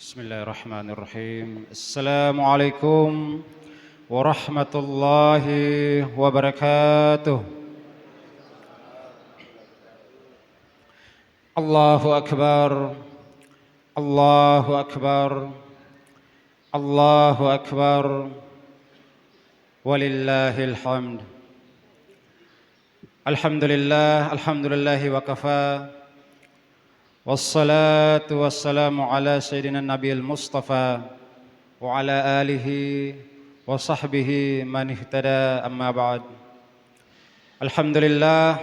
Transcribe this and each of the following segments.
Bismillahirrahmanirrahim. Assalamualaikum warahmatullahi wabarakatuh. Allahu Akbar. Allahu Akbar. Allahu Akbar. Walillahil hamd. Alhamdulillahi wa kafa. Wassalatu wassalamu ala sayyidina nabiyil mustafa wa ala alihi wa sahbihi man ihtada, amma ba'd. Alhamdulillah,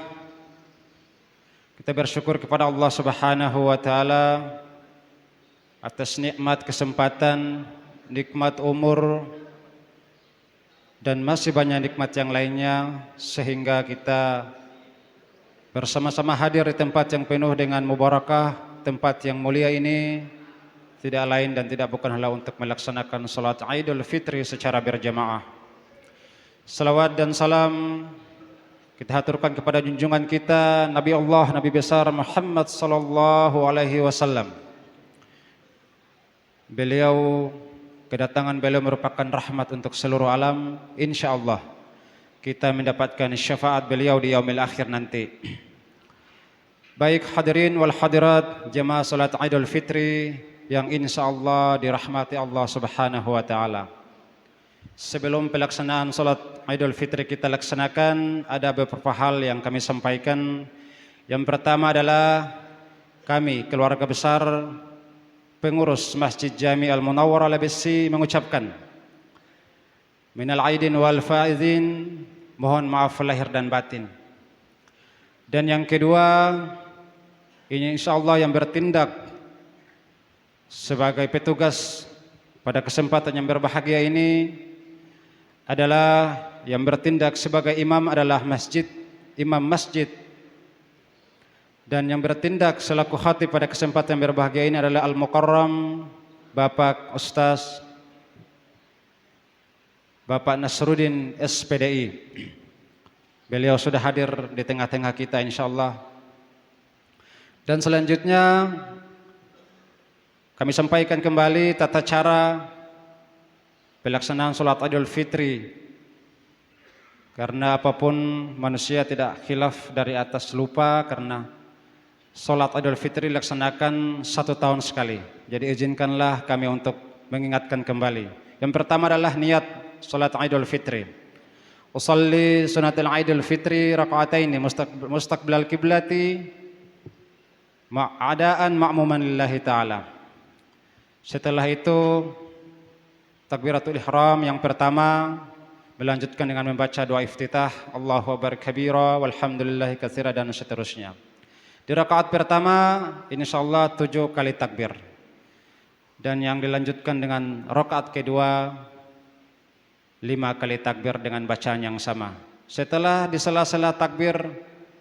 kita bersyukur kepada Allah Subhanahu wa taala atas nikmat kesempatan, nikmat umur, dan masih banyak nikmat yang lainnya, sehingga kita bersama-sama hadir di tempat yang penuh dengan mubarakah, tempat yang mulia ini tidak lain dan tidak bukan adalah untuk melaksanakan salat Idul Fitri secara berjamaah. Salawat dan salam kita haturkan kepada junjungan kita Nabi Allah, Nabi besar Muhammad sallallahu alaihi wasallam. Kedatangan beliau merupakan rahmat untuk seluruh alam. Insyaallah kita mendapatkan syafaat beliau di yaumil akhir nanti. Baik hadirin wal hadirat jemaah salat Idul Fitri yang insyaallah dirahmati Allah Subhanahu wa taala. Sebelum pelaksanaan salat Idul Fitri kita laksanakan, ada beberapa hal yang kami sampaikan. Yang pertama adalah kami keluarga besar pengurus Masjid Jami Al-Munawwar Al-Abisi mengucapkan minal aidin wal faizin, mohon maaf lahir dan batin. Dan yang kedua, ini insyaallah yang bertindak sebagai petugas pada kesempatan yang berbahagia ini adalah yang bertindak sebagai imam adalah imam masjid, dan yang bertindak selaku khatib pada kesempatan yang berbahagia ini adalah Al-Mukarram Bapak Ustaz Bapak Nasruddin SPDI. Beliau sudah hadir di tengah-tengah kita insyaallah. Dan selanjutnya kami sampaikan kembali tata cara pelaksanaan salat Idul Fitri. Karena apapun manusia tidak khilaf dari atas lupa, karena salat Idul Fitri dilaksanakan 1 tahun sekali. Jadi izinkanlah kami untuk mengingatkan kembali. Yang pertama adalah niat salat Idul Fitri. Usalli sunatul Idul Fitri raka'ataini mustaqbilal kiblati ma'adaan ma'muman lillahi ta'ala. Setelah itu takbiratul ihram yang pertama, melanjutkan dengan membaca doa iftitah Allahu akbar kabira walhamdulillahi katsira dan seterusnya. Di rakaat pertama insyaallah 7 kali takbir. Dan yang dilanjutkan dengan rakaat kedua 5 kali takbir dengan bacaan yang sama. Setelah di sela-sela takbir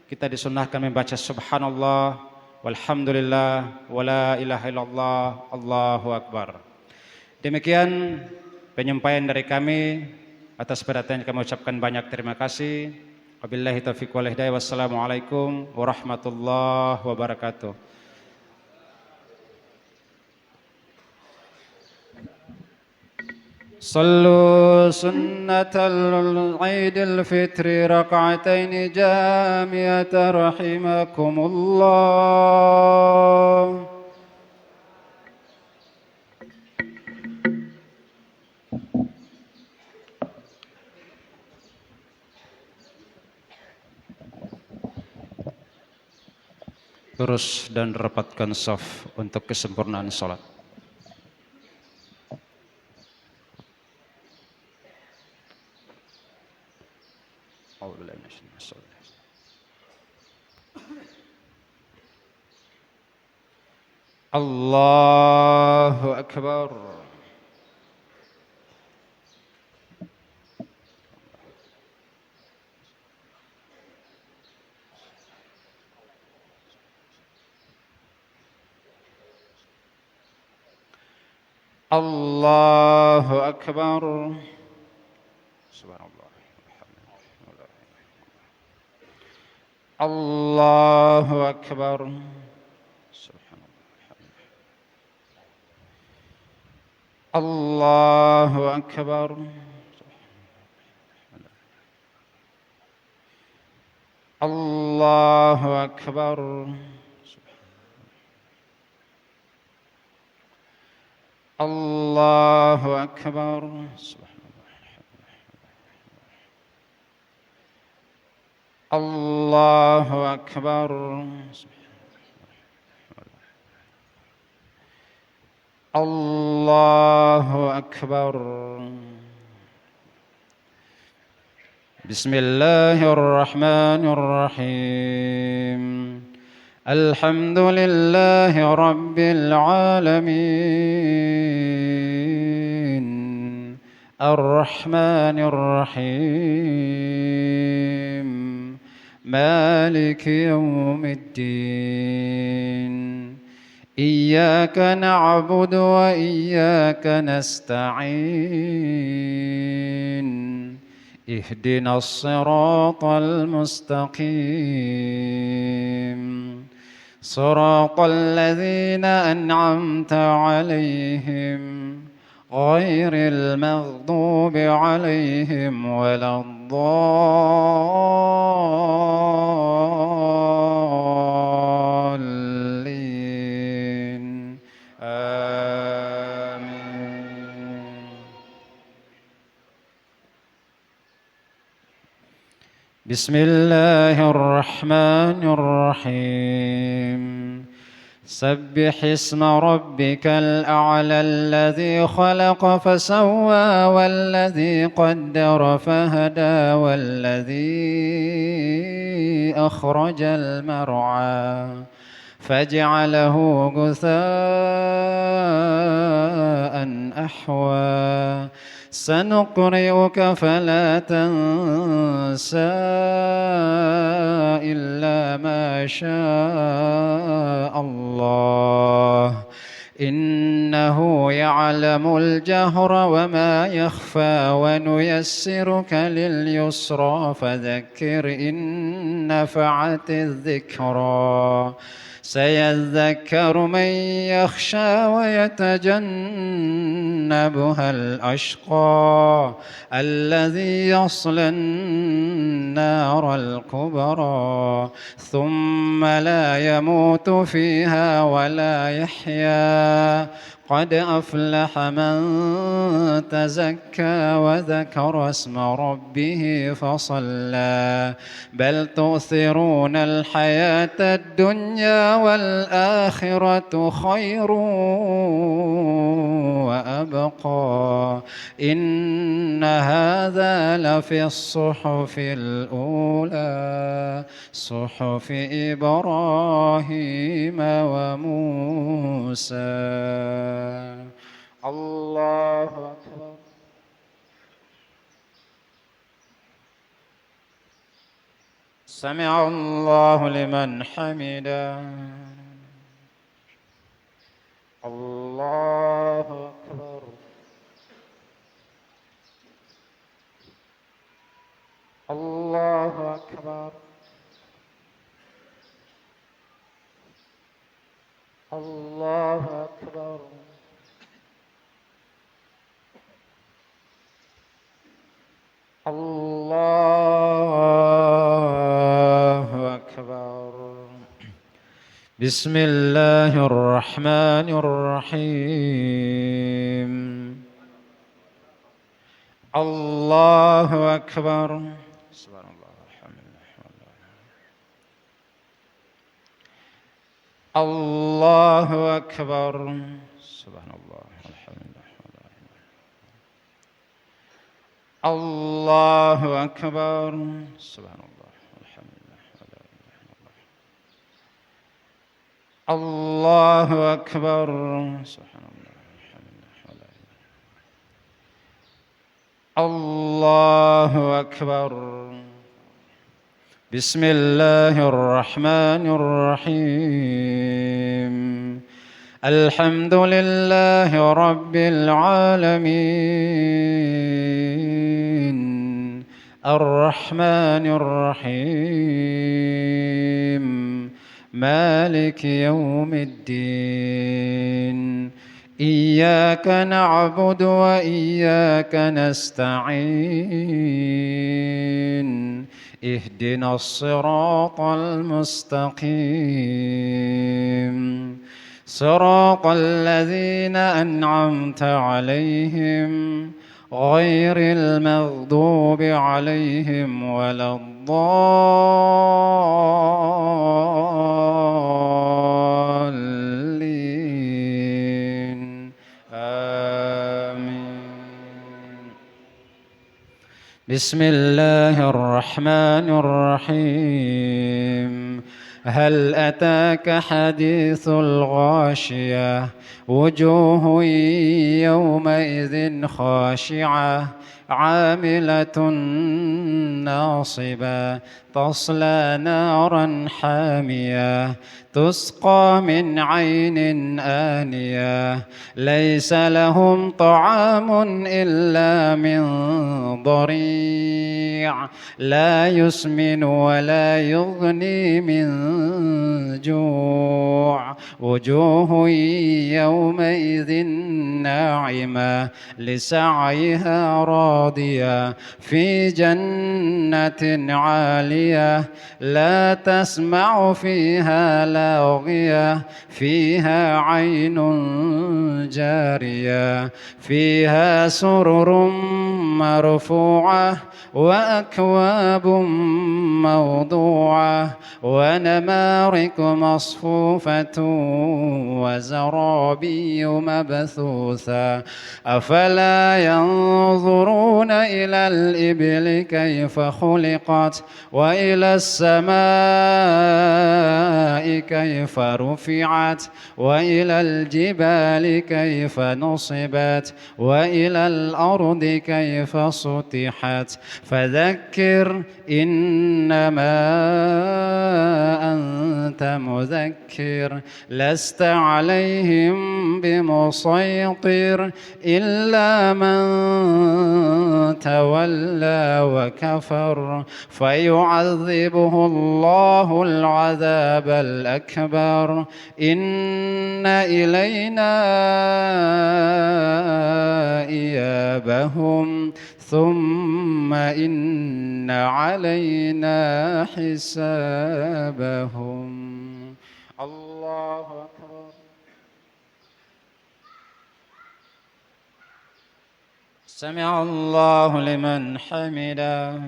kita disunahkan membaca subhanallah walhamdulillah wala ilaha illallah Allahu akbar. Demikian penyampaian dari kami. Atas perhatian kami ucapkan banyak terima kasih. Wabillahi taufiq wal hidayah. Wassalamualaikum warahmatullahi wabarakatuh. صلوا سنة العيد الفطر ركعتين جامعة رحمكم الله. Lurus dan rapatkan shaf untuk kesempurnaan salat. Allahu Akbar. Allahu Akbar. Subhanallah. Allahu Akbar. Subhanallah. الله أكبر. الله أكبر. الله أكبر. الله أكبر. الله أكبر. بسم الله الرحمن الرحيم. الحمد لله رب العالمين الرحمن الرحيم مالك يوم الدين إياك نعبد وإياك نستعين اهدنا الصراط المستقيم صراط الذين أنعمت عليهم غير المغضوب عليهم ولا الضالين آمين. بسم الله الرحمن الرحيم. سبح اسم ربك الأعلى الذي خلق فسوى والذي قدر فهدى والذي أخرج المرعى فجعله غثاء أحوى سنقرئك فلا تنسى إلا ما شاء الله إنه يعلم الجهر وما يخفى ونيسرك لليسرى فذكر إن نفعت الذكرى سيذكر من يخشى ويتجنبها الأشقى الذي يصلى النار الكبرى ثم لا يموت فيها ولا يحيا قد أفلح من تزكى وذكر اسم ربه فصلى بل تؤثرون الحياة الدنيا والآخرة خير وأبقى إن هذا لفي الصحف الأولى صحف إبراهيم وموسى. الله أكبر. سمع الله لمن حمده. الله أكبر. الله أكبر. الله أكبر. الله أكبر. بسم الله الرحمن الرحيم. الله أكبر. سبحان الله والحمد لله. الله أكبر. سبحان الله والحمد لله. الله أكبر. سبحان الله والحمد لله. الله أكبر. سبحان الله والحمد لله. الله أكبر. بسم الله الرحمن الرحيم. الحمد لله رب العالمين الرحمن الرحيم مالك يوم الدين إياك نعبد وإياك نستعين اهدنا الصراط المستقيم صراط الذين أنعمت عليهم غير المغضوب عليهم ولا الضالين آمين. بسم الله الرحمن الرحيم هل أتاك حديث الغاشية وجوه يومئذ خاشعة عاملة ناصبة تصلى نارا حامية تسقى من عين آنية ليس لهم طعام إلا من ضريع لا يسمن ولا يغني من جوع وجوه يومئذ ناعمة لسعيها راضية في جنة عالية لا تسمع فيها لاغية فيها عين جارية فيها سرر مرفوعة وأكواب موضوعة ونمارق مصفوفة وزرابي مبثوثة أفلا ينظرون إلى الإبل كيف خلقت وإلى السماء كيف رفعت وإلى الجبال كيف نصبت وإلى الأرض كيف سطحت فذكر إنما أنت مذكر لست عليهم بمسيطر إلا من تولى وكفر فيعذبه الله العذاب الأكبر إن إلينا إيابهم ثم إن علينا حسابهم الله أكبر سمع الله لمن حمده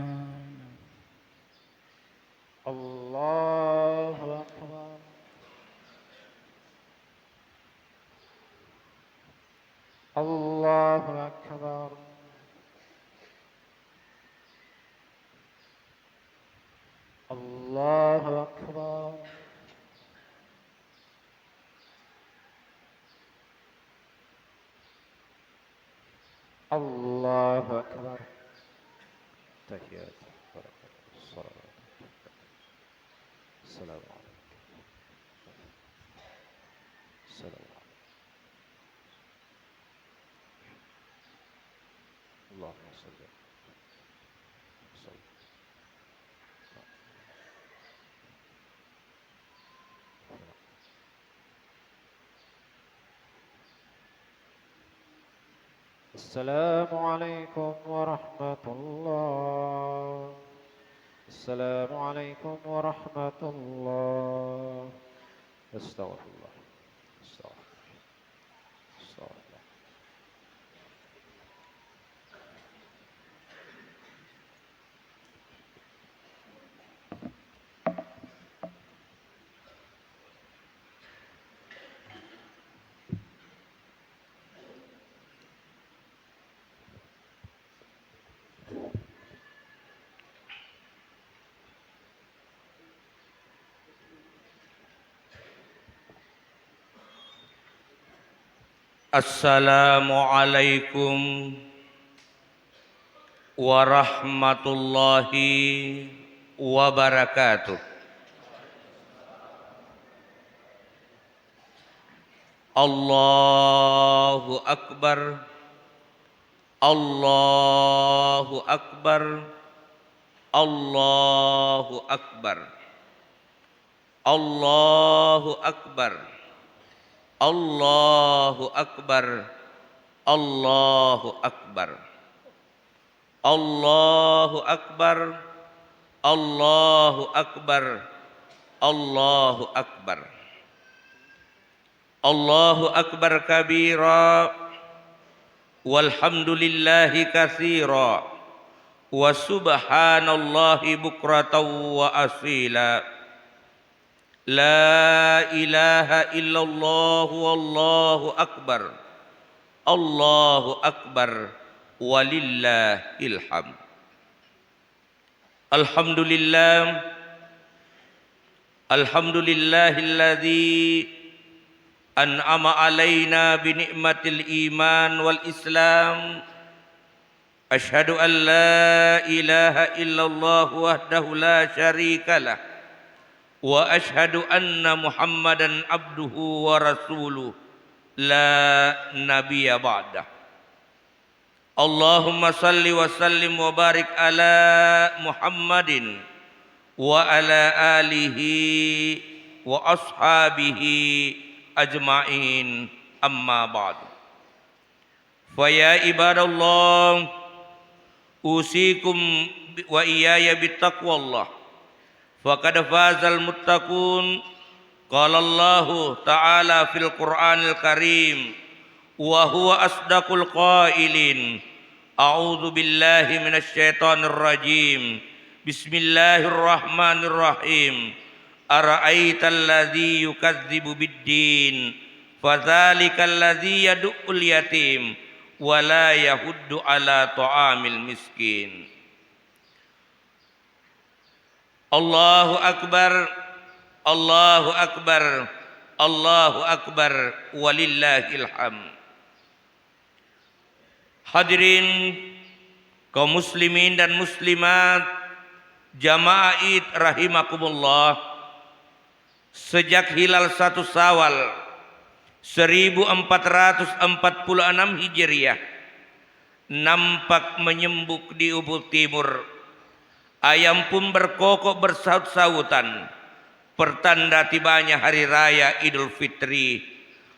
الله أكبر الله أكبر الله أكبر الله أكبر تحيات الصلاة السلام عليكم السلام عليكم اللهم صل وسلم السلام عليكم ورحمة الله السلام عليكم ورحمة الله استغفر الله استغفر الله استغفر الله Assalamualaikum warahmatullahi wabarakatuh. Allahu Akbar, Allahu Akbar, Allahu Akbar, Allahu Akbar, Allahu Akbar. Allahu Akbar. Allahu Akbar. Allahu Akbar. Allahu Akbar. Allahu Akbar kabira. Walhamdulillahi katsira. Wa subhanallahi bukratan wa asila. La ilaha illallah wallahu akbar. Allahu akbar walillahil hamd. Alhamdulillah. Alhamdulillahilladzi an'ama alaina bi ni'matil iman wal islam. Asyhadu an la ilaha illallah wahdahu la syarika lah. Wa asyhadu anna Muhammadan abduhu wa rasuluh la nabiyya ba'dah. Allahumma salli wa sallim wa barik ala Muhammadin wa ala alihi wa ashabihi ajma'in, amma ba'du. Fa ya ibadallah, usikum wa iyaya bittaqwallah. Faqad fazal muttaqun. Qala Allah Ta'ala fil Qur'anil Karim wa huwa asdaqul qailin. A'udzu billahi minasy syaithanir rajim. Bismillahirrahmanirrahim. Ara'aital ladzi yukadzibu bid-din fadzalikal ladzi yad'ul yatim wa la yahuddu ala ta'amil miskin. Allahu akbar. Allahu akbar. Allahu akbar walillahil hamd. Hadirin kaum muslimin dan muslimat, jamaah Id rahimakumullah. Sejak hilal 1 Syawal 1446 Hijriah nampak menyembuk di ufuk timur. Ayam pun berkokok bersaut-sautan, pertanda tibanya hari raya Idul Fitri,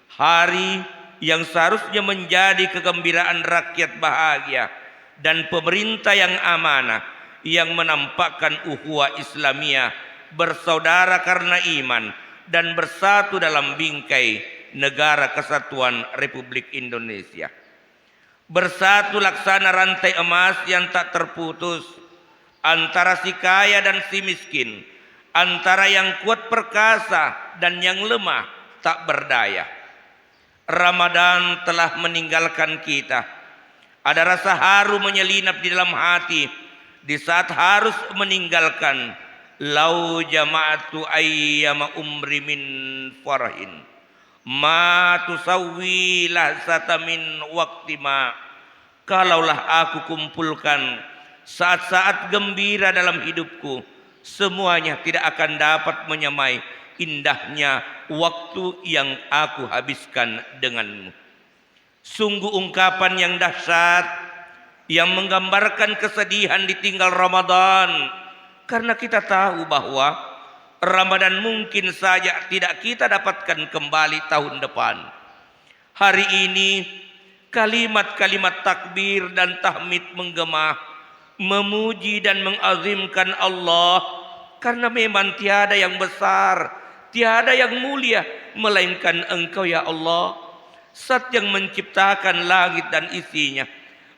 hari yang seharusnya menjadi kegembiraan rakyat bahagia dan pemerintah yang amanah, yang menampakkan ukhuwah Islamiyah, bersaudara karena iman dan bersatu dalam bingkai negara kesatuan Republik Indonesia. Bersatu laksana rantai emas yang tak terputus antara si kaya dan si miskin, antara yang kuat perkasa dan yang lemah tak berdaya. Ramadan telah meninggalkan kita. Ada rasa haru menyelinap di dalam hati di saat harus meninggalkan. Lau jama'atu ayyama umri min farahin ma tusawwi lahzata min waqti ma. Kalaulah aku kumpulkan saat-saat gembira dalam hidupku, semuanya tidak akan dapat menyamai indahnya waktu yang aku habiskan denganmu. Sungguh ungkapan yang dahsyat yang menggambarkan kesedihan ditinggal Ramadan. Karena kita tahu bahwa Ramadan mungkin saja tidak kita dapatkan kembali tahun depan. Hari ini kalimat-kalimat takbir dan tahmid menggema, memuji dan mengazimkan Allah. Karena memang tiada yang besar, tiada yang mulia melainkan Engkau ya Allah. Zat yang menciptakan langit dan isinya,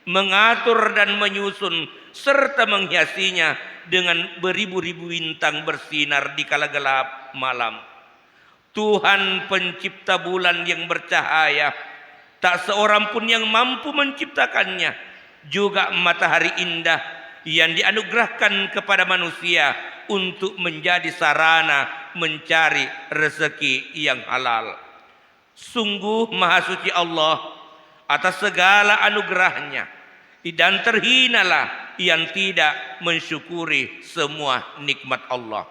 mengatur dan menyusun serta menghiasinya dengan beribu-ribu bintang bersinar di kala gelap malam. Tuhan pencipta bulan yang bercahaya, tak seorang pun yang mampu menciptakannya. Juga matahari indah yang dianugerahkan kepada manusia untuk menjadi sarana mencari rezeki yang halal. Sungguh maha suci Allah atas segala anugerahnya, dan terhinalah yang tidak mensyukuri semua nikmat Allah.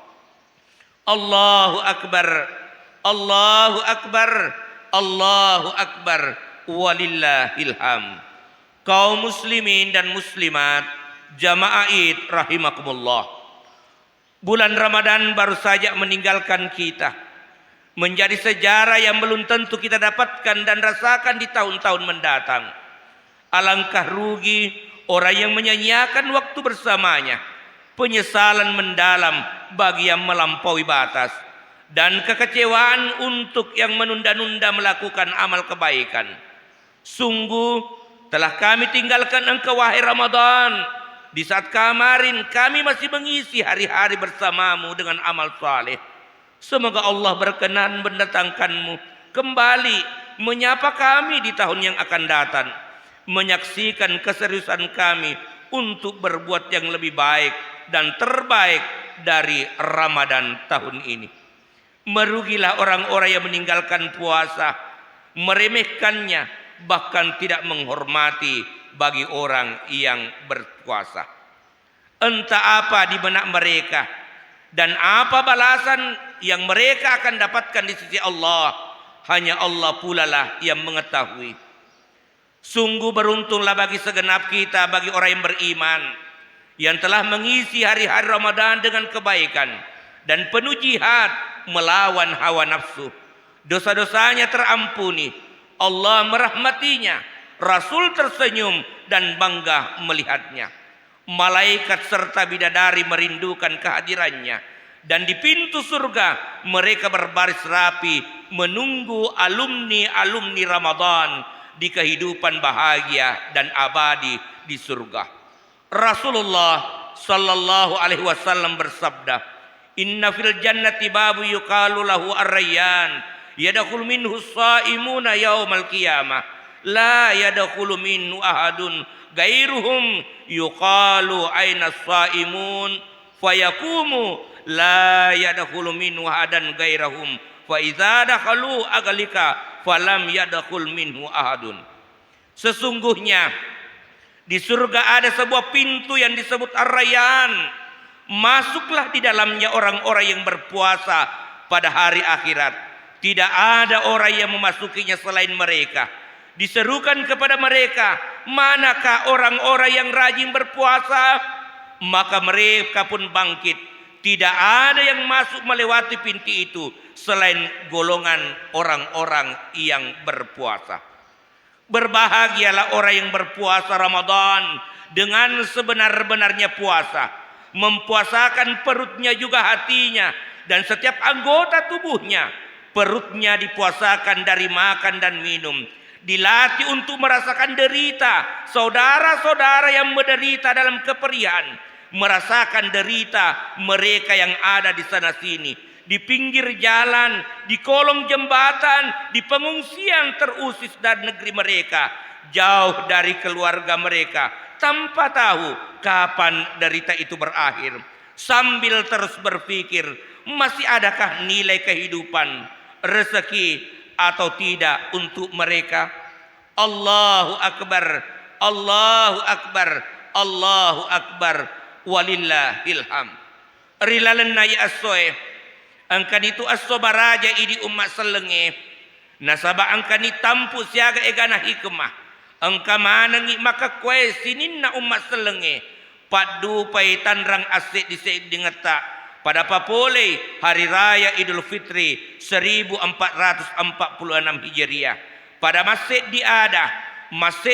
Allahu Akbar. Allahu Akbar. Allahu Akbar walillahil hamd. Kaum muslimin dan muslimat, jamaah Id rahimakumullah. Bulan Ramadan baru saja meninggalkan kita, menjadi sejarah yang belum tentu kita dapatkan dan rasakan di tahun-tahun mendatang. Alangkah rugi orang yang menyanyiakan waktu bersamanya. Penyesalan mendalam bagi yang melampaui batas, dan kekecewaan untuk yang menunda-nunda melakukan amal kebaikan. Sungguh telah kami tinggalkan engkau wahai Ramadan, di saat kemarin kami masih mengisi hari-hari bersamamu dengan amal saleh. Semoga Allah berkenan mendatangkanmu kembali menyapa kami di tahun yang akan datang, menyaksikan keseriusan kami untuk berbuat yang lebih baik dan terbaik dari Ramadan tahun ini. Merugilah orang-orang yang meninggalkan puasa, meremehkannya, bahkan tidak menghormati bagi orang yang berpuasa. Entah apa di benak mereka dan apa balasan yang mereka akan dapatkan di sisi Allah, hanya Allah pula lah yang mengetahui. Sungguh beruntunglah bagi segenap kita, bagi orang yang beriman, yang telah mengisi hari-hari Ramadan dengan kebaikan dan penuh jihad melawan hawa nafsu. Dosa-dosanya terampuni, Allah merahmatinya, Rasul tersenyum dan bangga melihatnya. Malaikat serta bidadari merindukan kehadirannya, dan di pintu surga mereka berbaris rapi menunggu alumni-alumni Ramadan di kehidupan bahagia dan abadi di surga. Rasulullah sallallahu alaihi wasallam bersabda, "Inna fil jannati babu yuqalu lahu ar-rayyan, yadkhulu minhu as-shaimuna yaumal qiyamah, la yadkhulu minhu ahadun ghairuhum, yuqalu aina as-saimun, fayaqumu la yadkhulu minhu ahadan ghairahum, fa idza dakhalu aglika falam yadkhul minhu ahadun." Sesungguhnya di surga ada sebuah pintu yang disebut Ar-Rayyan. Masuklah di dalamnya orang-orang yang berpuasa pada hari akhirat. Tidak ada orang yang memasukinya selain mereka. Diserukan kepada mereka, "Manakah orang-orang yang rajin berpuasa?" Maka mereka pun bangkit. Tidak ada yang masuk melewati pintu itu selain golongan orang-orang yang berpuasa. Berbahagialah orang yang berpuasa Ramadan dengan sebenar-benarnya puasa, mempuasakan perutnya juga hatinya dan setiap anggota tubuhnya. Perutnya dipuasakan dari makan dan minum, dilatih untuk merasakan derita saudara-saudara yang menderita dalam keperihan, merasakan derita mereka yang ada di sana sini, di pinggir jalan, di kolong jembatan, di pengungsian terusir dari negeri mereka, jauh dari keluarga mereka, tanpa tahu kapan derita itu berakhir, sambil terus berpikir, masih adakah nilai kehidupan, rezeki atau tidak untuk mereka. Allahu Akbar, Allahu Akbar, Allahu Akbar, walillahil hamd. Rilalenna ya asoe angkan itu aso baraja idi umat selenge nasaba angkan tampu siaga egana hikmah angka manangi maka kue sininna umat selenge padu pai tanrang asik disik dingeta pada papole hari raya Idul Fitri 1446 Hijriah pada masjid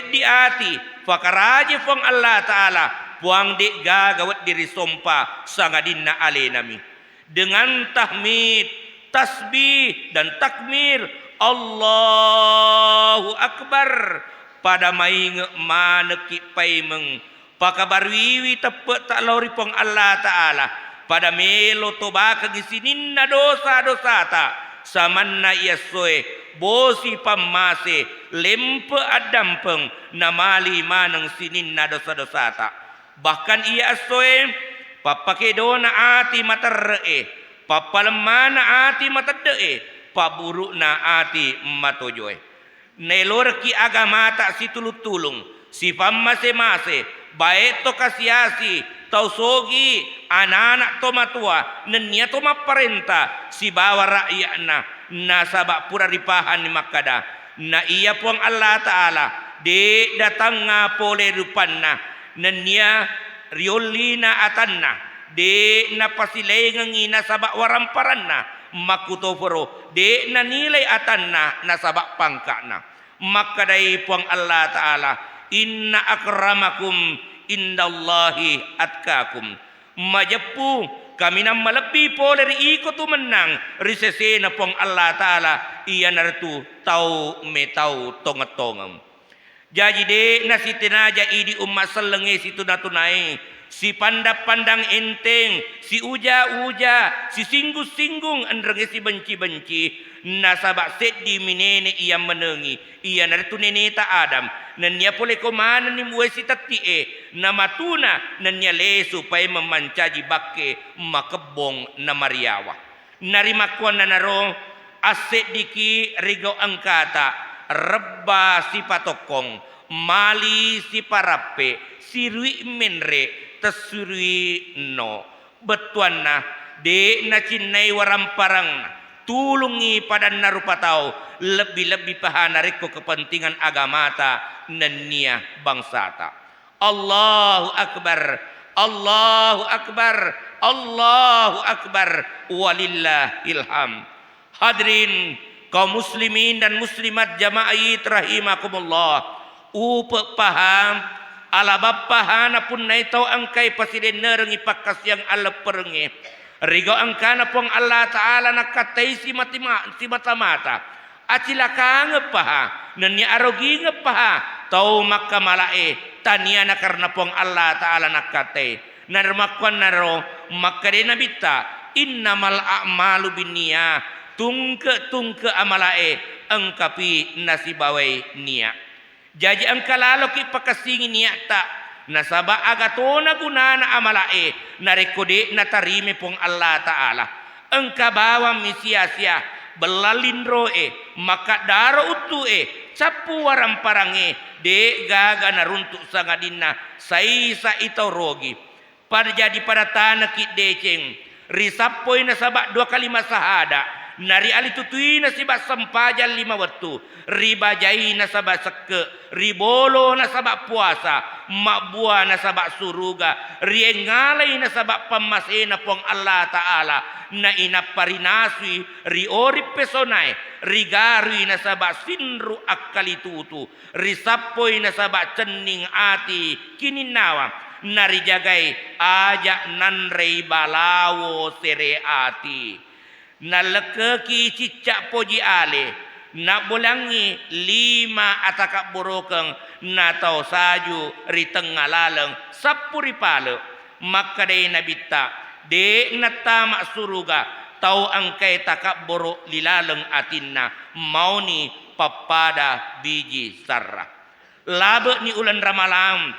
di ati fakaraje fong Allah Ta'ala puang dek gagawat diri sompa sangadinna alenami dengan tahmid, tasbih dan takmir Allahu Akbar pada maing maneki paimeng pakabarwiwi tepet tak lori pong Allah Ta'ala pada melo toba kagisininna dosa-dosa ta samanna yasoe bosi pamase lempe adampeng namali maneng sininna dosa-dosa ta bahkan ia asoe papakedona ati materre papalemana ati matedee paburukna ati matojoe nelorki agama tak situlutulung sifam mase-mase baik to kasiasi tau sogi anak-anak to matua nenia to maparenta si bawa rakyatna nasabak pura ripahan ni makada na iya puang Allah Ta'ala de datang ngapole rupanna nenia riolina atanna de napasilengang ina sabak waramparanna makutoforo de na nilai atanna na sabak pangkana. Maka dari puang Allah Ta'ala, inna akramakum indallahi atkakum. Majepu kami nam melebi poler iko tu menang risese na puang Allah Ta'ala iya nartu tau me tau tongetongem. Jadi de nasi tenaja idi umat selenge situ natunai si pandang enteng, si uja-uja, si singgung-singgung andrenge si benci-benci, nasabak set di minene ia menengi, ia nartu neneta Adam, nanya boleh komana ni muesi tatie, nama tuna nanya le supaya memancaji bakke makebong na Mariawa. Narimakwan na naro aset diki rigo angkata, rebba si patokong, mali si parape, si rui menre, tesurui no betuan na de na cinnai waram parang tulungi pada narupatau lebih-lebih pahanariko kepentingan agamata nenia bangsata. Allahu Akbar, Allahu Akbar, Allahu Akbar, walillahil ham. Hadirin kaum muslimin dan muslimat jamaah rahimakumullah, paham alabab pahana pun naitau angkai pasiden nerengi pakas yang ala perengi. Rigo angkana pun Allah Ta'ala nakatai si mata-mata. Acilaka ngepaha. Nanya arogi ngepaha. Tau maka malae. Taniana karena pun Allah Ta'ala nakatai. Narmakwan naro. Maka de nabita. Innamal a'malu binniyah. Tungke amalae. Engkapi nasibawai niya. Jadi angkalalo ki pakasingi niya ta nasaba agatona gunana amalae narekode natarime pong Allah Ta'ala engka bawa misiasia belalindroe maka daro utue capu waram parange de gaga naruntuk sangadina saisa itau rogi pada jadi pada tanah ki deceng risapoi nasaba 2 kali masahada nari ali tutui nasibah sempajal 5 waktu riba jai nasabah seke ribolo nasabah puasa mak buah nasabah suruga riengalai nasabah pemasena pong Allah Ta'ala na inaparinasui riori pesonai rigarui nasabah sinru akalitutu risapoi nasabah cening ati kininawa nari jagai ajak nanrei balawo sere ati na lekeki cicak poji ale na bolangi 5 ataka borokeng na tau saju ri tengah laleng sapuri pale maka de nabita de nata mak suruga tau angkai takak borok lilaleng atinna mauni papada biji sarra labe ni ulan ramalam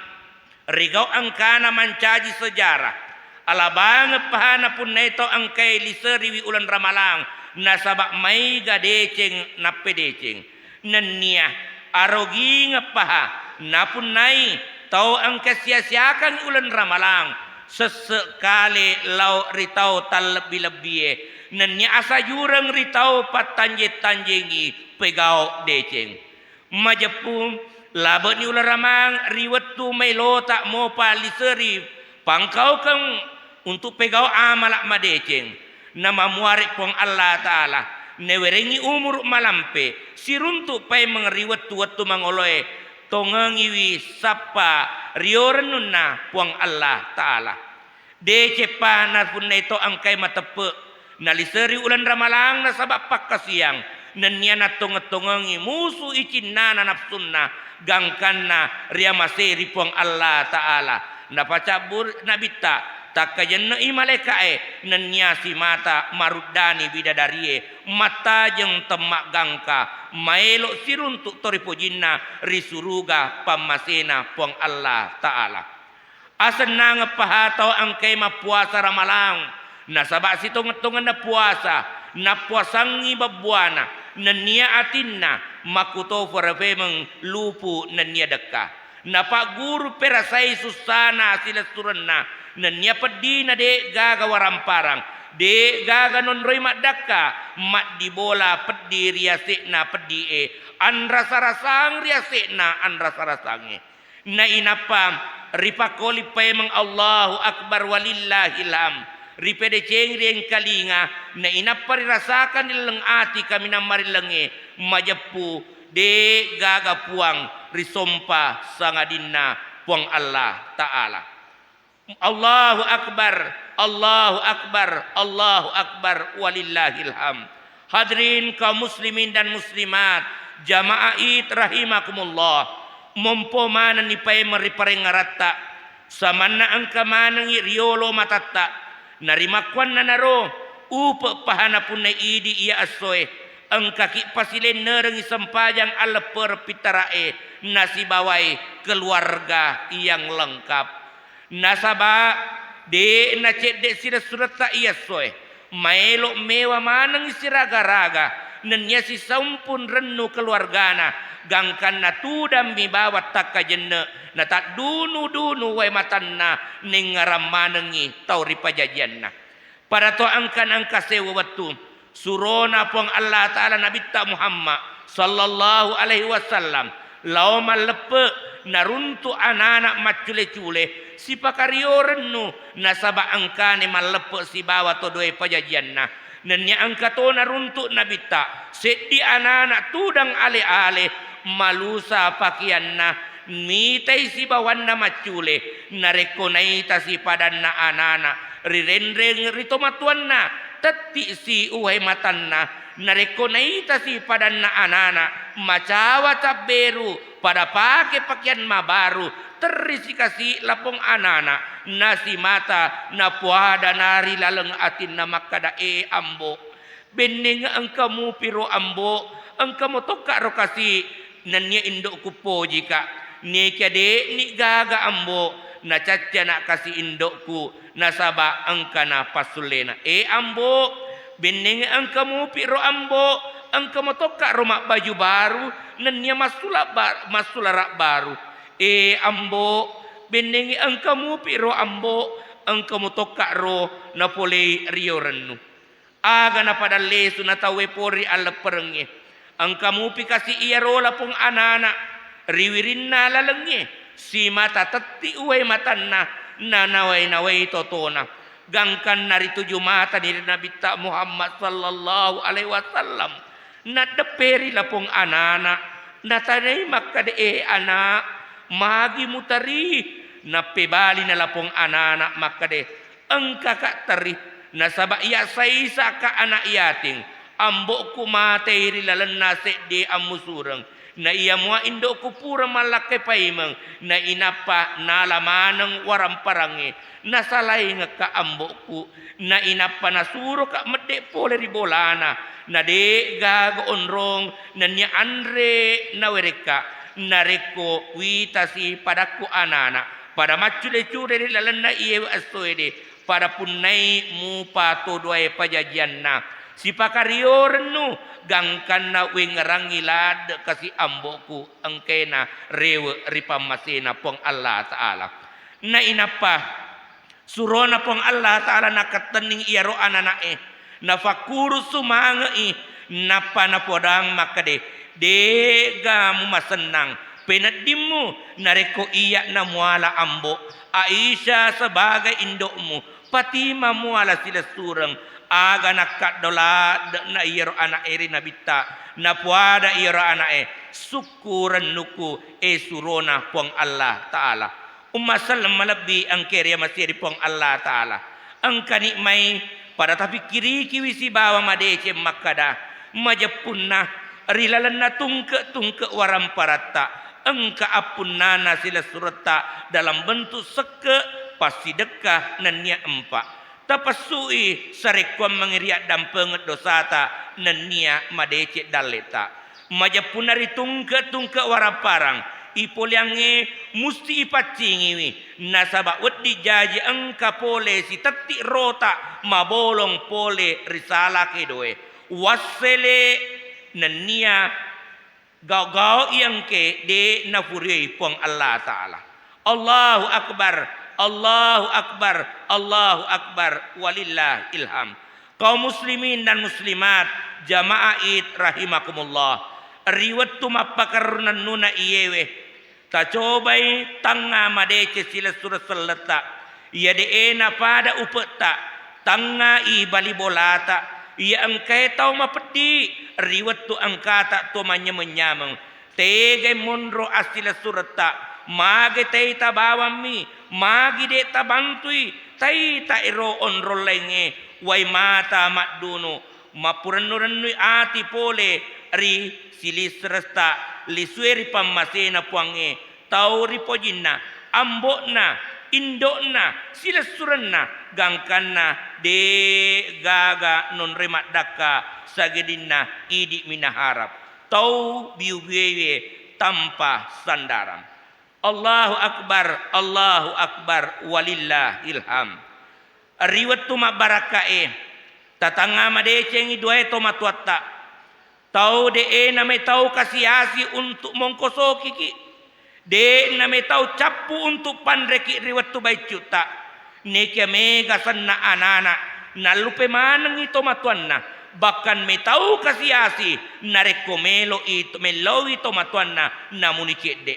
rigau angkana mancaji sejarah alabang pahana pun neto angkai liseriwi ulan ramalang nasabak mai gadeceng napedeceng nenia arogi ngapaha napun nai tau angkai sia-siakan ulan ramalang sesekali lau ritau tal lebih-lebih nenia asa jurang ritau patanje-tanjengi pegau deceng majapun labet ni ulan ramang riwetu mai lo tak mau paliseri pangkau kang untuk pegau amalak madeceng nama muarik pong Allah Ta'ala newerengi umur malampe siruntuk pai mengeriwet tu mangoloe tongengiwi sapa riorenunna pong Allah Ta'ala dece panas pun neto angkai matepe naliseri ulan ramalang nasabak pakasiang neniana tongengi musuh icinna nafsunna gangkanna riamaseri pong Allah Ta'ala napacabur nabita tak kajen imalekae neniasi mata marudani bidadarie mata jeng temak gangka maelo siruntuk toripojinna risuruga pamasena pong Allah Ta'ala asenang pahatau angkai ma puasa ramalang nasabak sitong-tongan na puasa na puasangi babuana nenia atinna makuto farafemeng lupu nenia dekah napa guru perasai susana sila surenna nenia pedi na de gaga waramparang de gaga non roy madaka mat di bola pedi riasik na pedi an rasa-rasang riasik na an rasa-rasange na inapa ripakoli pemeng Allahu Akbar walillahil ham ripede cengri kalinga na inapari rasakan nilang ati kami na marilange majapu de gaga puang risompa sangadinna puang Allah Ta'ala. Allahu Akbar, Allahu Akbar, Allahu Akbar, walillahil hamd. Hadirin kaum muslimin dan muslimat, jamaah id rahimakumullah, mompo mana ni pay mariparengaratta samana angka manangi riolo matatta narimakwan na naro upa pahana pun na idi iya asoy ang kaki pasilen nerengi sempajang alaper pitarae nasibawai keluarga yang lengkap nasaba de na cedek sira surata iya soy maelo mewa manang siraga-raga nenya si sampun renu keluargana gangkan na tudam mi bawat takajenne na tak dunu way matanna ning ngaramanengi tauri pajajanna para to angkan angka sewa watu surona pong Allah Ta'ala Nabi ta Muhammad sallallahu alaihi wasallam lauma lepe naruntu anak-anak macule-cule si pakariorennu nasaba angkane malepe si bawa to doe pajajanna nenya angka to naruntu Nabi ta sedi anak-anak tudang ale-ale malusa pakianna mitai si bawanna macule nareko naita si padanna anana rirendreng ritomatuanna tati si uhay matanna nareko naita si padanna anana macawa taberu pada pake pakian mabaru terisi kasi lapong anana nasi mata na puada nari laleng atin na makada ambo bening ang kamu piro ambo ang kamu toka ro kasi nanya indok kupo jika ni kade ni gaga ambo na catya na kasi indokku nasaba angkana pasulena ambo bening ang kamu piro ambo ang kamu toka rumah baju baru nanya masulara baru ambo bening ang kamu piro ambo ang kamu toka ro na pole rio renu aga na padale su na tawe pori ala perenge ang kamu pikasi iya rola pong anana riwirin na lalengye si mata tati uwe matanna na naway totona gangkan nari tujuh mata ni Nabi ta Muhammad sallallahu alaihi wasallam na deperi la pong anana na tanay makade anak magi mutari na pebali na la pong anana makade ang kakak tari na saba iya sa ka anak yating ambo kumatay rilalan nase di amusurang na iya mua indo ko pura malaki paimang na inapa nalamanang waramparangi na salay nga ka ambo ku na inapa nasuro ka mede pole ribolana na de gago onrong na niya andre na wereka na reko wita si padaku anana pada macule-cule rilalan na iya asoede pada punai mupa todoay pajajian na si pakariorennu gangkan na wingrangilad kasi amboku angkena rewe ripamasena pong Allah Ta'ala na inapa surona pong Allah Ta'ala nakataning iyaro ananae na fakuru sumangai napa na podang makade dega mu masenang penadimu nareko iya na muala ambo Aisyah sebagai indokmu Fatimah muala sila surang aga nakat dola na iro anak eri nabita na puada iro anak syukuran nuku surona pong Allah Ta'ala umasal malabdi ang kerya masiri pong Allah Ta'ala ang kanikmay pada tapi kiri kiwi si bawa madece makada majapunna rilalan na tungke waram parata ang kaapunana sila surata dalam bentuk seke pasti dekah nanya empat tapasui sarekwam mangiriak dan penget dosata nania madece daleta majapunari tungke waraparang ipoliange musti ipacingiwi nasaba wedi jaji angka pole si tati rota mabolong pole risala kedoe wasele nania gau yang ke de nafuri pong Allah Ta'ala Allahu Akbar Allahu Akbar Allahu Akbar walillah ilham kaum muslimin dan muslimat jamaah id rahimakumullah riwat tumapakarunan nuna iyewe ta cobai tanga madece sila surat selata ya de ena pada upeta tangai bali bolata ia engkai tau mapedi riwet tu angkata tu menyameng tege monro asila surata mage tei tabawami magi de tabantui tai ta ero onro lenge wai mata makduno mapuranurannui ati pole ri silisresta lisueri pammasena puange tauri pojinna ambokna indokna silasuranna gangkanna de gaga non remat daka sagedinna idi minaharap tau biubiwe tanpa sandaran. Allahu akbar walillahil ham. Riwat tu mabarakae tatanga madecengi dua to matuatta tau de name tau kasiasi untuk mongkosoki ki de name tau capu untuk pandreki riwat tu baicuta nekia mega sanna anana nalupe manang ito matuanna bahkan me tau kasiasi nareko melo itu melowi to matuanna namuni cede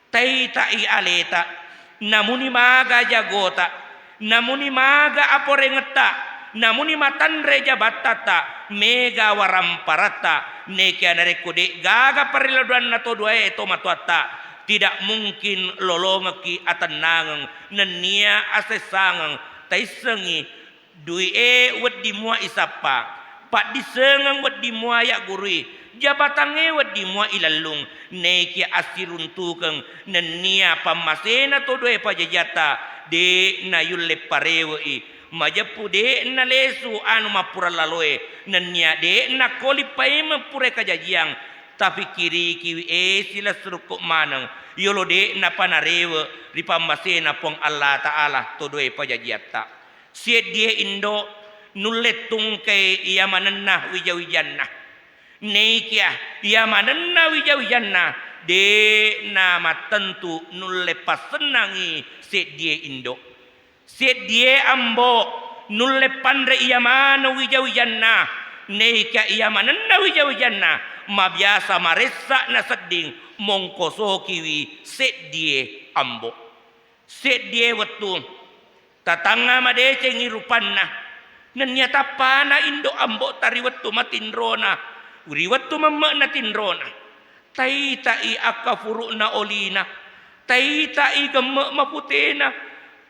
taita i aleta namuni maga jagota namuni maga aporengeta namuni matandre jabatata mega waramparata nekia nareko de gaga periladuan nato dua to matuata tidak mungkin lolongaki atanangang nenia asesangang taisengi dui wedi mua isapa pak disengang wedi mua ya gurui jabatange wedi mua ilalung nekia asiruntukang nenia pamasena to dua pajajata de na yulle parewei majapu de na lesu anu mapura laloe nenia de na koli paima pure kajajiang tapi kiri kiwi sila serukuk manang yolo de na panarewe di pamasena pong Allah Ta'ala to doe pajajiata siet dia indo nuletung kay iya mananna wijawijanna neikia iya mananna wijawijanna de na matentu nulle pasenangi siet dia indo siet dia ambo nulle pandre iya mana wijawijanna neikia iya mananna wijawijanna mabiasa maresa na seding mongkoso kiwi sedie ambo sedie wetu tatanga madece ngirupanna nanyata pana indo ambo tari wetu matindrona uri wetu mamma tindrona taita i akafuruna olina taita i gemma maputena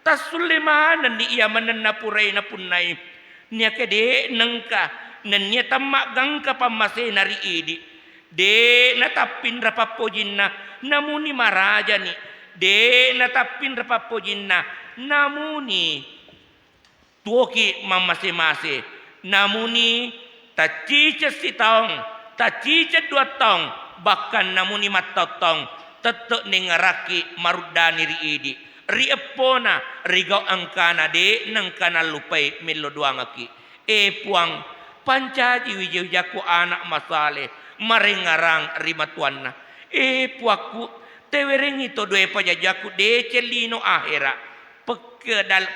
tasulemanan ni iya mananna puraina punnai nya kede nengka nanya tamak gangka pamasena ri idi de natapin rapapojinna namuni maraja ni de natapin rapapojinna namuni tuoki mamase-mase namuni tacice sitaong tacice 2 taong bahkan namuni matotong tetek nengaraki marudani ri idi ri epona rigau angkana de nangkana lupai melodoangaki puang pancaji wijaku anak masale marengarang rimatuanna puaku tewereng itu doe pajajaku de celino akhira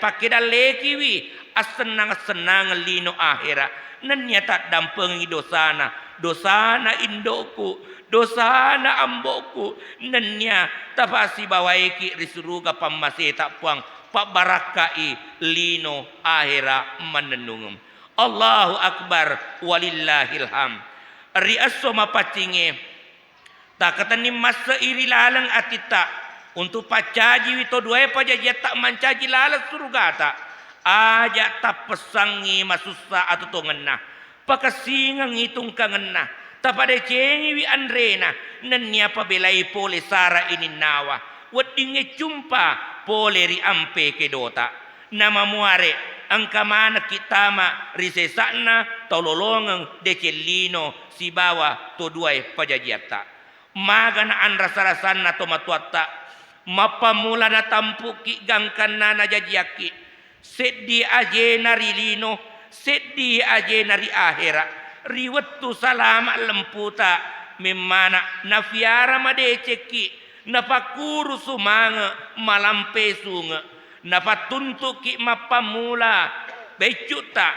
pakedal lekiwi asenang lino akhira nanyata dampengi dosana indoku dosana amboku nanya tapasi bawaiki risuruga pamaseta puang pak barakai lino akhira manenungum. Allahu akbar walillahil ham. Riaso mapacinge takatani masa iri lalang atita untuk pacaji wito dua pajaji tak mancaji lalang surugata aja tak pesangi masusa atau tongena pakasingang hitung kangena tapada cengi wi andrena nanya pabelai pole sara ini nawa wedinge jumpa pole ri ampe kedota nama muare angka mana kita ma risesana tololongang decelino si bawa to dua pajajiata magana an rasa-rasana to matuata mapamula na tampuki gangkan na najajiaki seddi aje narilino seddi aje nari akhira riwettu salama lemputa memana nafiara madeceki napakuru sumanga malampe sunga napatuntuki mapamula becuta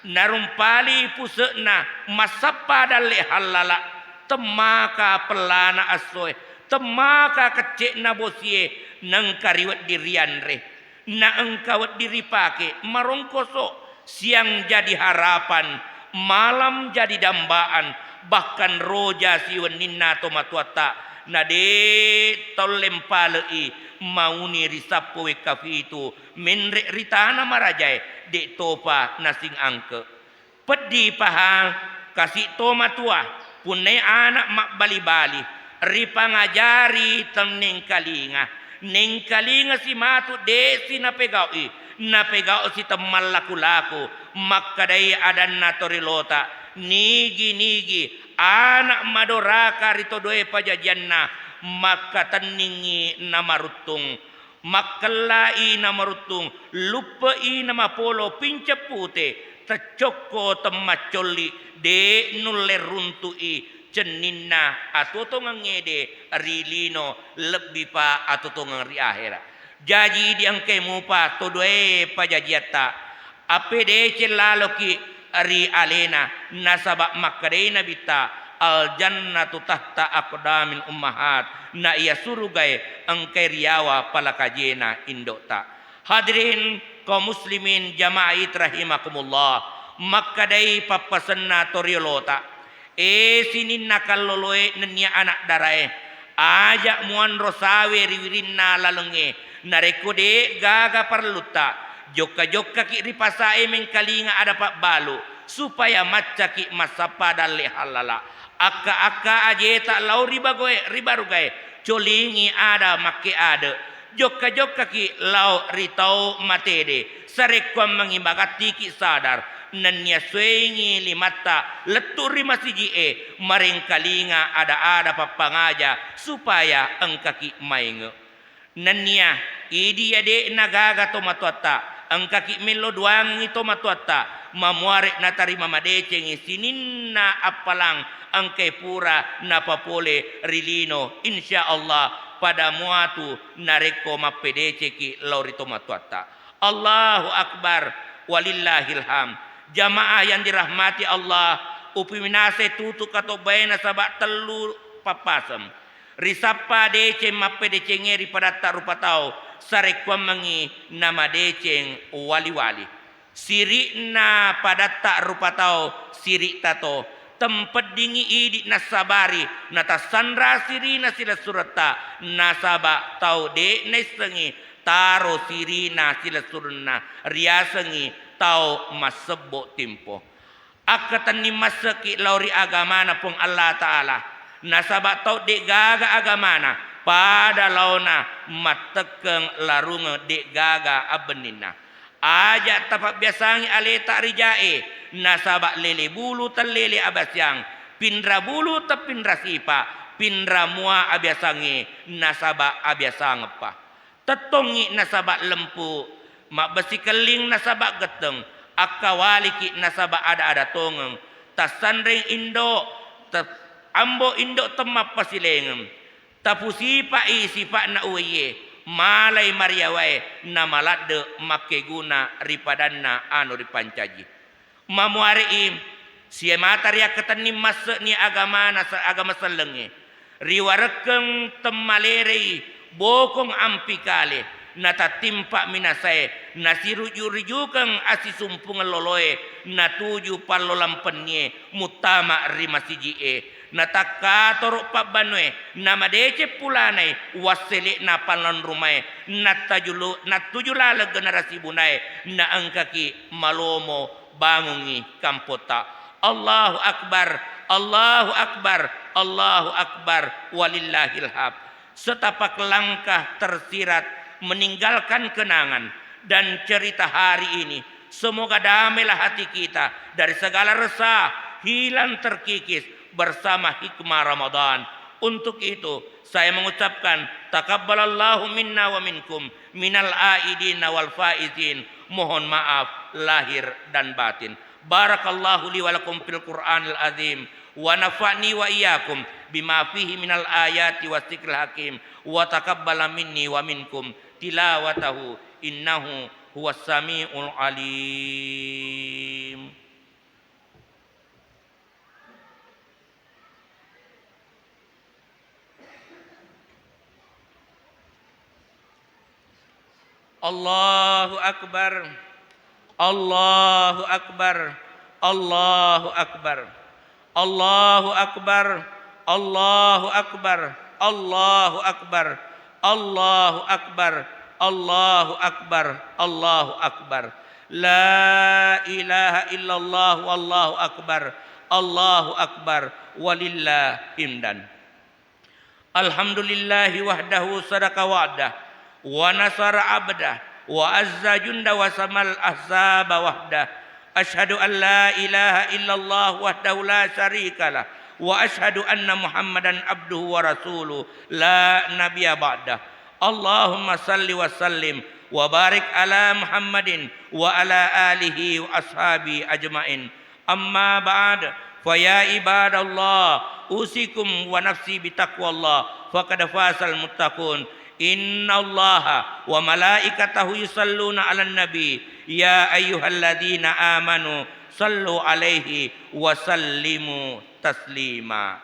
narumpali pusena masapa dalle halala temaka pelana asoe temaka kecek na bosie nang kariwat dirianre na engkawat diripake marongkoso siang jadi harapan, malam jadi dambaan, bahkan roja siwan ninna tomatuata nade tollem palei mauni risapo kafitu menre ritana marajai de topa nasing angke pedi paha kasih tomatua punai anak mak bali-bali ripangajari temning kalinga si matu desi na pegau si temal laku-laku makkadai adan natorilota nigi anak madoraka ritodoe pajajanna maka teningi namarutung makelai namarutung lupai nama polo pincepute tecoko temacoli de nulle runtui ceninna atotongang ngede rilino lebih pa atotongang ri akhira jadi diang kemupa todoe pajajiata apede celaloki ri alena nasaba makarena bita al jannatu tahta aqdamin ummahat na ia surugai engkai riawa palakajena indota. Hadirin kaum muslimin jamaah rahimakumullah makkadai papasenna toriolota sinin nakalloloe nenya anak darae ajak muan rosawe riwirinna lalenge narekode gaga parluta jokka ki ripasae mengkalinga ada pak balu supaya maca ki masapa dalle halala akka ajeta lau ribarugai colingi ada make ada jokka ki lau ritau matede sarekwam mengimbagati ki sadar nanya suengi limata leturi masiji maring kalinga ada papangaja supaya engkaki mainge nanya idi ade nagaga tomatuata engkaki melo duang ito matuata mamuare natarima madeceng sininna apalang angkai pura napapole rilino insyaallah pada muatu nareko mapedece ki laurito matuata. Allahu akbar walillahil ham. Jamaah yang dirahmati Allah upi minase tutu kato bayna sabak telu papasem risapa dece mapedece ngeri pada tarupatau sarekwam mengi nama deceng wali-wali siri na pada tak rupatau siri tato tempat dingi idi nasabari nata sandra siri nasila surata nasaba tau de nesengi taro siri nasila surna riasengi tau masebo timpo akatan ni masaki lauri agamana pung Allah Ta'ala nasaba tau de gaga agamana pada launa matekeng larunga de gaga abenina aja tapak biasangi aleta rijae nasaba lele bulu telele abasyang pindra bulu tepindra sipa pindra mua abiasangi nasaba abiasang pa tetongi nasaba lempu mak besi keling nasaba geteng akawaliki nasaba ada tongeng tasandring indo ambo indo temap pasilengem tapusi pa sipa na uye malai mariawai namalade make guna ripadanna anu ripancaji mamuari siemata ria ketani masuk ni agama selenge riwarekeng temalerei bokong ampikale nata timpa minasai nasiruju-rujukeng asisumpung loloe natuju pallolampenye mutama rimasijie nata kator pak banwe nama dece pulanai wasele na palan rumai natuju lala generasi bunai na angkaki malomo bangungi kampota Allahu akbar Allahu akbar Allahu akbar walillahil hab setapak langkah tersirat meninggalkan kenangan dan cerita hari ini semoga damailah hati kita dari segala resah hilang terkikis bersama hikmah Ramadan. Untuk itu saya mengucapkan takabbalallahu minna wa minkum minal aidin wal faizin. Mohon maaf lahir dan batin. Barakallahu li wa lakum fil Qur'anil azim wa nafa'ni wa iyyakum bima fihi minal ayati wasikril hakim wa taqabbala minni wa minkum tilawatahu innahu huwas samiul alim. Allahu akbar Allahu akbar, Allahu akbar, Allahu akbar, Allahu akbar, Allahu akbar, Allahu akbar, Allahu akbar, Allahu akbar. La ilaha illallah wallahu akbar, Allahu akbar, walillah imdan. Alhamdulillahi wahdahu sadaqa wa'dah wa nasara abdah wa azza junda wa samal ahzaba wahdah. Ashhadu an la ilaha illallah wahdahu la syarika lah wa ashhadu anna Muhammadan abduhu wa rasuluh la nabiyya ba'dah. Allahumma salli wa sallim wa barik ala Muhammadin wa ala alihi wa ashabi ajmain. Amma ba'd, fa ya ibadallah usikum wa nafsi bitaqwallah faqad fasal muttaqun. Innallaha wa malaikatahu yusalluna 'alan nabi ya ayyuhalladzina amanu sallu 'alaihi wa sallimu taslima.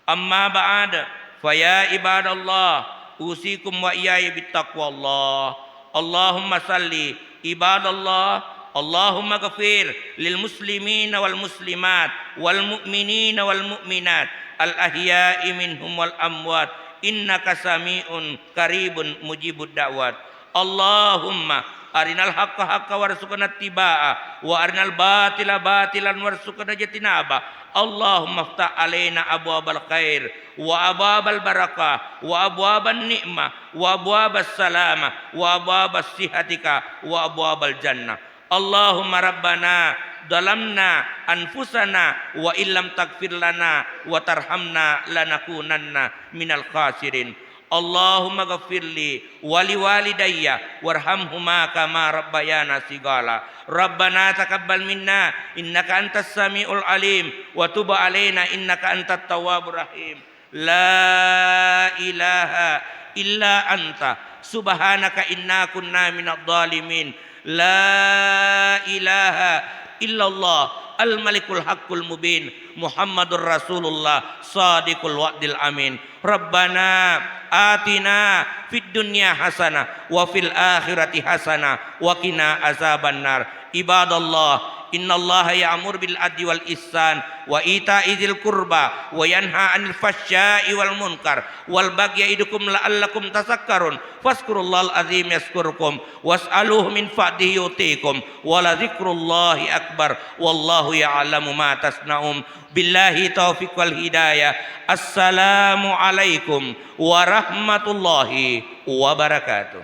Amma ba'd, fa ya ibadallah usikum wa iyaya bittaqwallah. Allahumma salli ibadallah, Allahumma ghafir lil muslimina wal muslimat wal mu'minina wal mu'minat al ahya'i minhum wal amwat innaka sami'un qaribun mujibud da'wat. Allahumma arinal haqqa haqqa warzuqna ittiba'ah wa arinal batila batilan warzuqna ijtinaba. Allahumma ftah alaina abwabal khair wa abwabal barakah wa abwaban ni'mah wa abwabas salamah wa abwabas sihatika wa abwabal jannah. Allahumma rabbana dalamna anfusana wa illam taghfir lana wa tarhamna lanakunanna minal khasirin. Allahumma ghafirli wa liwalidayya warhamhuma kama rabbayana sigala. Rabbana taqabbal minna innaka antas samiul alim wa tub alaina innaka antat tawwabur rahim. La ilaha illa anta subhanaka inna kunna minadh dhalimin. La ilaha illallah al-malikul haqqul mubin Muhammadur Rasulullah sadiqul wa'dil amin. Rabbana atina fid dunya hasanah wa fil akhirati hasanah wa qina azabannar. Ibadallah, innallaha ya'mur bil adli wal ihsan wa ita'i dzil qurba wa yanha 'anil fahsya'i wal munkar wal bagyi ya'idukum la'allakum tazakkarun. Fazkurullahal azim yazkurkum was'aluhu min fadlihi yutikum wa la dzikrullahi akbar wallahu ya'lamu ma tasna'un. Billahi taufiq wal hidayah. Assalamu alaikum warahmatullahi wabarakatuh.